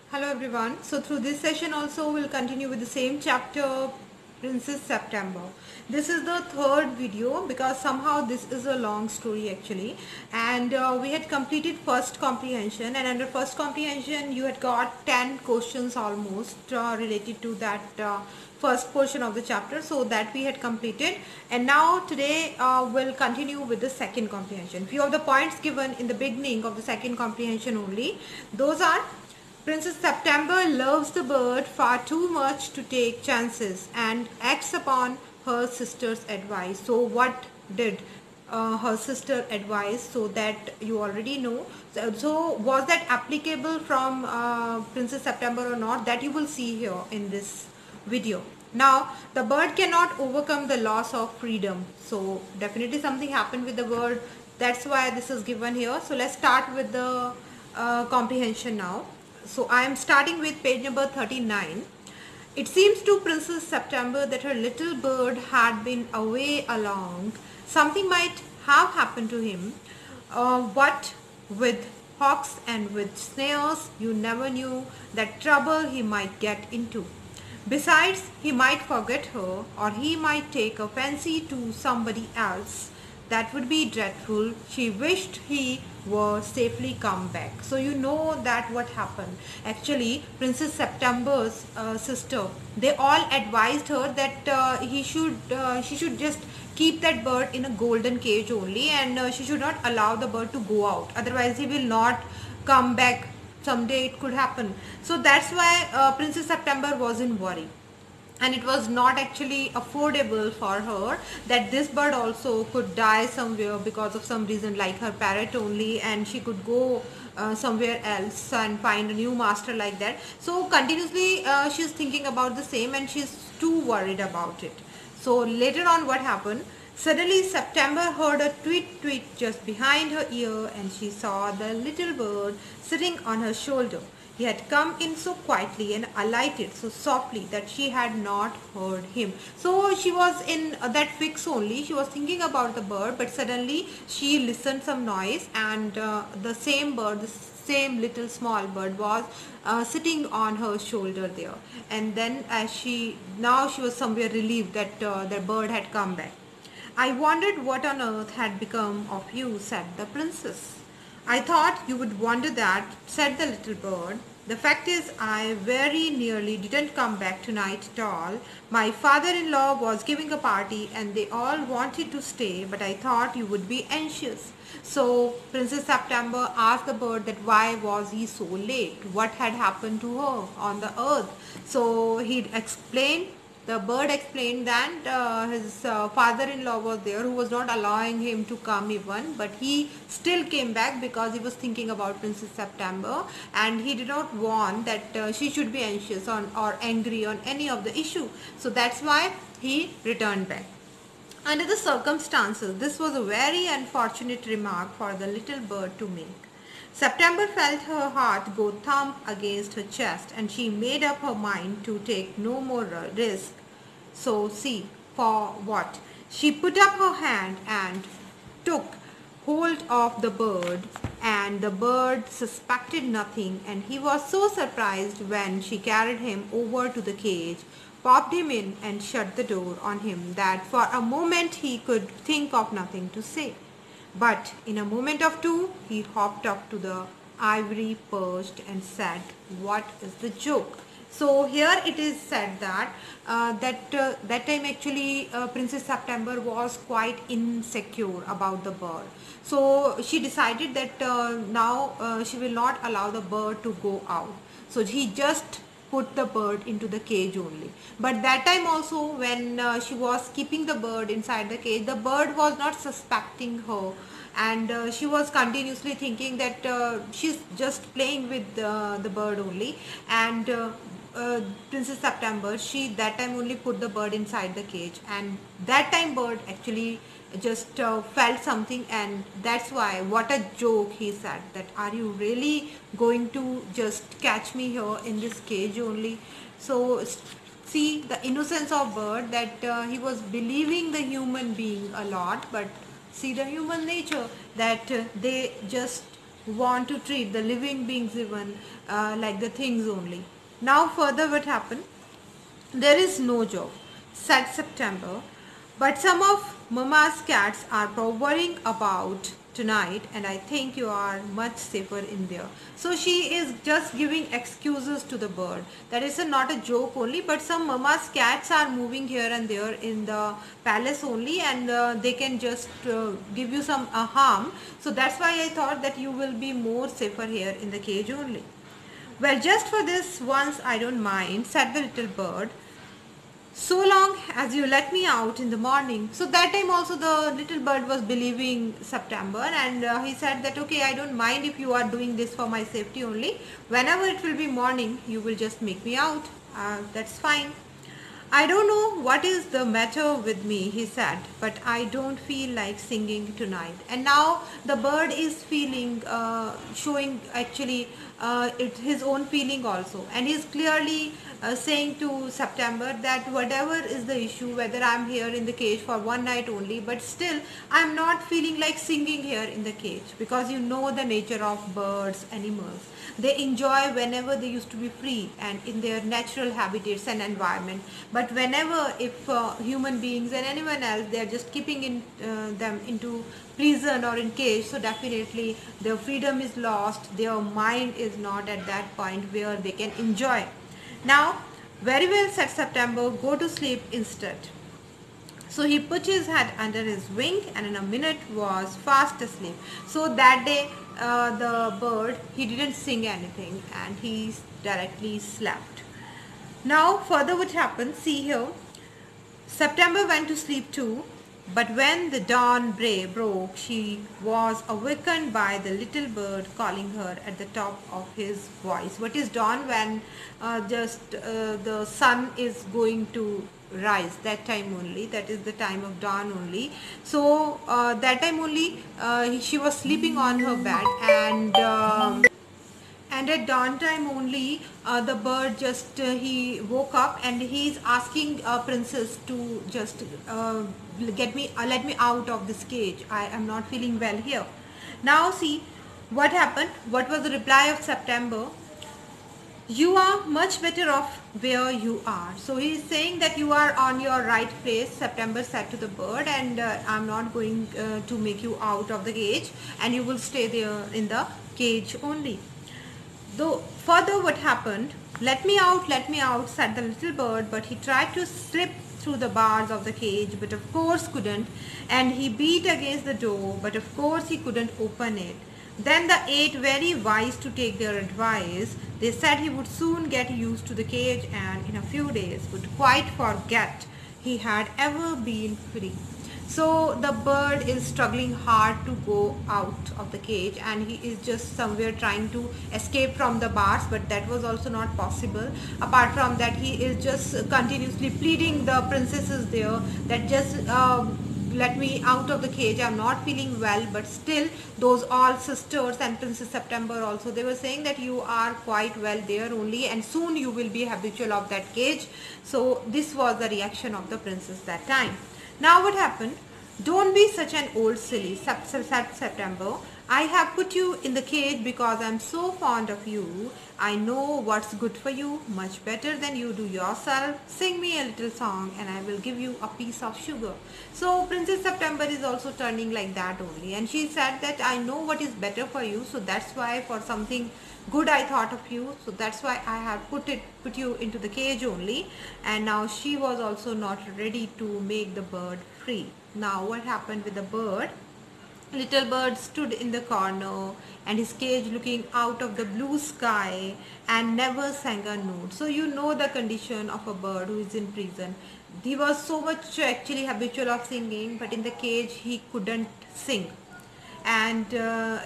Hello everyone. So through this session also we'll continue with the same chapter, Princess September. This is the third video because somehow this is a long story actually, and we had completed first comprehension, and under first comprehension you had got 10 questions almost related to that first portion of the chapter, so that we had completed. And now today we'll continue with the second comprehension. Few of the points given in the beginning of the second comprehension only. Those are: Princess September loves the bird far too much to take chances and acts upon her sister's advice. So what did her sister advise? So that you already know. So was that applicable from Princess September or not? That you will see here in this video. Now the bird cannot overcome the loss of freedom. So definitely something happened with the bird. That's why this is given here. So let's start with the comprehension now. So I am starting with page number 39. It seems to Princess September that her little bird had been away along. Something might have happened to him. What with hawks and with snares, you never knew that trouble he might get into. Besides, he might forget her, or he might take a fancy to somebody else. That would be dreadful. She wished he were safely come back. So you know that what happened. Actually, Princess September's sister, they all advised her that she should just keep that bird in a golden cage only, and she should not allow the bird to go out. Otherwise, he will not come back. Someday it could happen. So that's why Princess September was in worry, and it was not actually affordable for her that this bird also could die somewhere because of some reason, like her parrot only, and she could go somewhere else and find a new master like that. So continuously she's thinking about the same, and she's too worried about it. So later on, what happened? Suddenly September heard a tweet tweet just behind her ear, and she saw the little bird sitting on her shoulder. He had come in so quietly and alighted so softly that she had not heard him. So she was in that fix only. She was thinking about the bird, but suddenly she listened some noise, and the same bird, the same little small bird, was sitting on her shoulder there. And then now she was somewhere relieved that the bird had come back. I wondered what on earth had become of you, said the princess. I thought you would wonder that, said the little bird. The fact is, I very nearly didn't come back tonight at all. My father-in-law was giving a party and they all wanted to stay, but I thought you would be anxious. So Princess September asked the bird that why was he so late? What had happened to her on the earth? So he explained, the bird explained that his father-in-law was there, who was not allowing him to come even, but he still came back because he was thinking about Princess September, and he did not want that she should be anxious or angry on any of the issue. So that's why he returned back. Under the circumstances, this was a very unfortunate remark for the little bird to make. September felt her heart go thump against her chest, and she made up her mind to take no more risk. So see, for what? She put up her hand and took hold of the bird, and the bird suspected nothing, and he was so surprised when she carried him over to the cage, popped him in and shut the door on him, that for a moment he could think of nothing to say. But in a moment of two, he hopped up to the ivory perched and said, "What is the joke?" So here it is said that that time actually Princess September was quite insecure about the bird. So she decided that now she will not allow the bird to go out. So he just put the bird into the cage only. But that time also, when she was keeping the bird inside the cage, the bird was not suspecting her, and she was continuously thinking that she's just playing with the bird only. And Princess September, she that time only put the bird inside the cage, and that time bird actually just felt something, and that's why, what a joke, he said, that are you really going to just catch me here in this cage only? So see the innocence of bird, that he was believing the human being a lot, but see the human nature, that they just want to treat the living beings even like the things only. Now further what happened? There is no job, said September, but some of Mama's cats are worrying about tonight, and I think you are much safer in there. So she is just giving excuses to the bird. That is not a joke only, but some Mama's cats are moving here and there in the palace only, and they can just give you some harm. So that's why I thought that you will be more safer here in the cage only. Well, just for this once I don't mind, said the little bird, so long as you let me out in the morning. So that time also the little bird was believing September, and he said that okay, I don't mind if you are doing this for my safety only. Whenever it will be morning, you will just make me out. That's fine. I don't know what is the matter with me, he said, but I don't feel like singing tonight. And now the bird is feeling, showing actually his own feeling also. And he's clearly saying to September that whatever is the issue, whether I'm here in the cage for one night only, but still I'm not feeling like singing here in the cage, because you know the nature of birds, animals. They enjoy whenever they used to be free and in their natural habitats and environment. But whenever if human beings and anyone else, they are just keeping them into prison or in cage, so definitely their freedom is lost. Their mind is not at that point where they can enjoy. Now, very well said September, go to sleep instead. So he put his head under his wing and in a minute was fast asleep. So that day the bird, he didn't sing anything and he directly slept. Now further what happened, see here, September went to sleep too, but when the dawn broke, she was awakened by the little bird calling her at the top of his voice. What is dawn? When the sun is going to rise, that time only, that is the time of dawn only. So that time only she was sleeping on her bed, and at dawn time only the bird just he woke up and he's asking princess to just let me out of this cage. I am not feeling well here. Now see what happened. What was the reply of September? You are much better off where you are. So he is saying that you are on your right place, September said to the bird, and I'm not going to make you out of the cage, and you will stay there in the cage only. Though further what happened, let me out, said the little bird, but he tried to slip through the bars of the cage, but of course couldn't, and he beat against the door, but of course he couldn't open it. Then the eight, very wise to take their advice, they said he would soon get used to the cage and in a few days would quite forget he had ever been free. So the bird is struggling hard to go out of the cage, and he is just somewhere trying to escape from the bars, but that was also not possible. Apart from that, he is just continuously pleading the princesses there that just let me out of the cage, I'm not feeling well. But still those all sisters and Princess September also, they were saying that you are quite well there only and soon you will be habitual of that cage. So this was the reaction of the princess that time. Now what happened? Don't be such an old silly, said September. I have put you in the cage because I am so fond of you. I know what's good for you much better than you do yourself. Sing me a little song and I will give you a piece of sugar. So Princess September is also turning like that only, and she said that I know what is better for you, so that's why for something good I thought of you, so that's why I have put you into the cage only. And now she was also not ready to make the bird free. Now what happened with the bird? Little bird stood in the corner and his cage looking out of the blue sky and never sang a note. So you know the condition of a bird who is in prison. He was so much actually habitual of singing, but in the cage he couldn't sing. And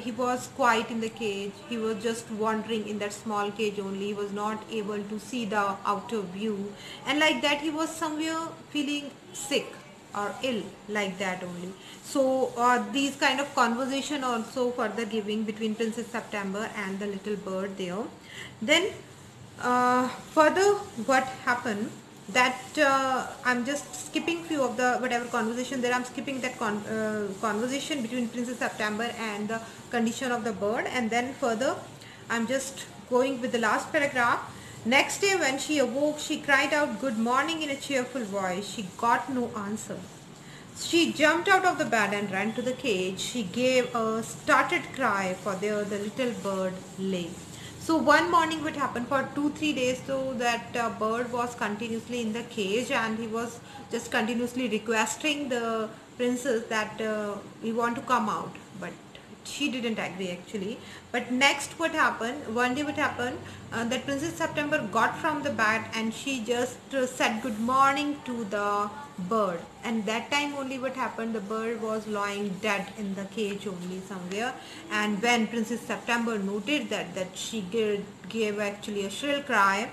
he was quiet in the cage. He was just wandering in that small cage only. He was not able to see the outer view, and like that he was somewhere feeling sick or ill, like that only. So these kind of conversation also further giving between Princess September and the little bird there. Then further what happened, that I'm just skipping few of the whatever conversation there. I'm skipping that conversation between Princess September and the condition of the bird, and then further I'm just going with the last paragraph. Next day when she awoke, she cried out good morning in a cheerful voice. She got no answer. She jumped out of the bed and ran to the cage. She gave a startled cry, for there the little bird lay. So one morning what happened for 2-3 days, so that bird was continuously in the cage, and he was just continuously requesting the princess that we want to come out, but she didn't agree actually. But next what happened, one day what happened, that Princess September got from the bed and she just said good morning to the bird, and that time only what happened, the bird was lying dead in the cage only somewhere. And when Princess September noted that she gave actually a shrill cry.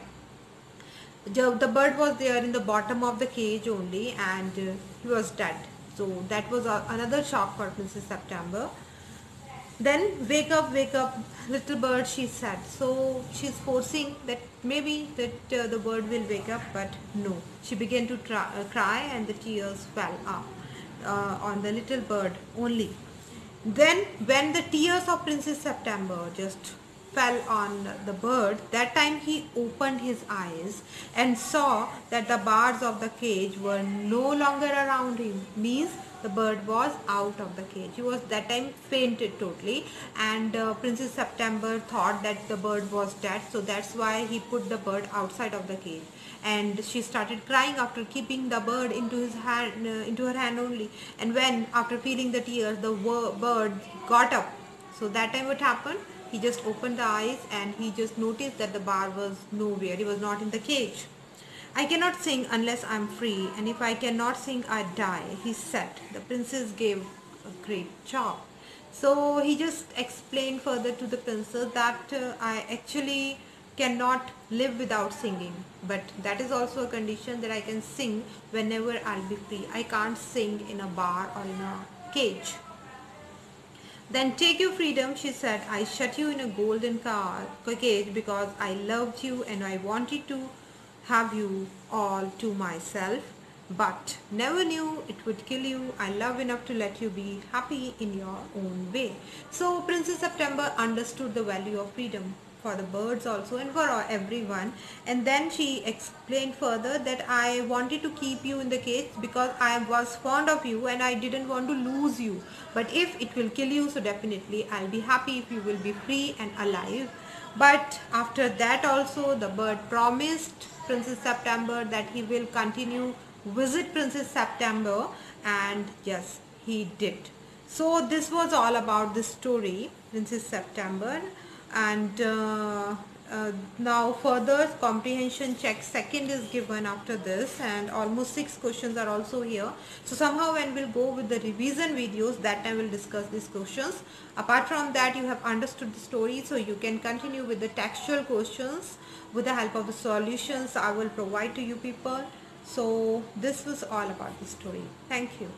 The bird was there in the bottom of the cage only, and he was dead. So that was another shock for Princess September. Then wake up, little bird, she said. So she's forcing that maybe that the bird will wake up, but no. She began to cry, and the tears fell up on the little bird only. Then when the tears of Princess September just fell on the bird, that time he opened his eyes and saw that the bars of the cage were no longer around him. Means the bird was out of the cage. He was that time fainted totally, and Princess September thought that the bird was dead, so that's why he put the bird outside of the cage. And she started crying after keeping the bird into his hand, into her hand only. And when after feeling the tears, the bird got up. So that time what happened, he just opened the eyes and he just noticed that the bar was nowhere. He was not in the cage. I cannot sing unless I'm free, and if I cannot sing, I die, he said. The princess gave a great job. So he just explained further to the princess that I actually cannot live without singing, but that is also a condition that I can sing whenever I'll be free. I can't sing in a bar or in a cage. Then take your freedom, she said. I shut you in a golden cage because I loved you and I wanted to have you all to myself, but never knew it would kill you. I love enough to let you be happy in your own way. So Princess September understood the value of freedom for the birds also and for everyone. And then she explained further that I wanted to keep you in the cage because I was fond of you and I didn't want to lose you. But if it will kill you, so definitely I'll be happy if you will be free and alive. But after that also the bird promised Princess September that he will continue visit Princess September, and yes, he did. So this was all about the story Princess September. And now further comprehension check second is given after this, and almost 6 questions are also here. So somehow when we'll go with the revision videos, that time we'll discuss these questions. Apart from that, you have understood the story, so you can continue with the textual questions with the help of the solutions I will provide to you people. So this was all about the story. Thank you.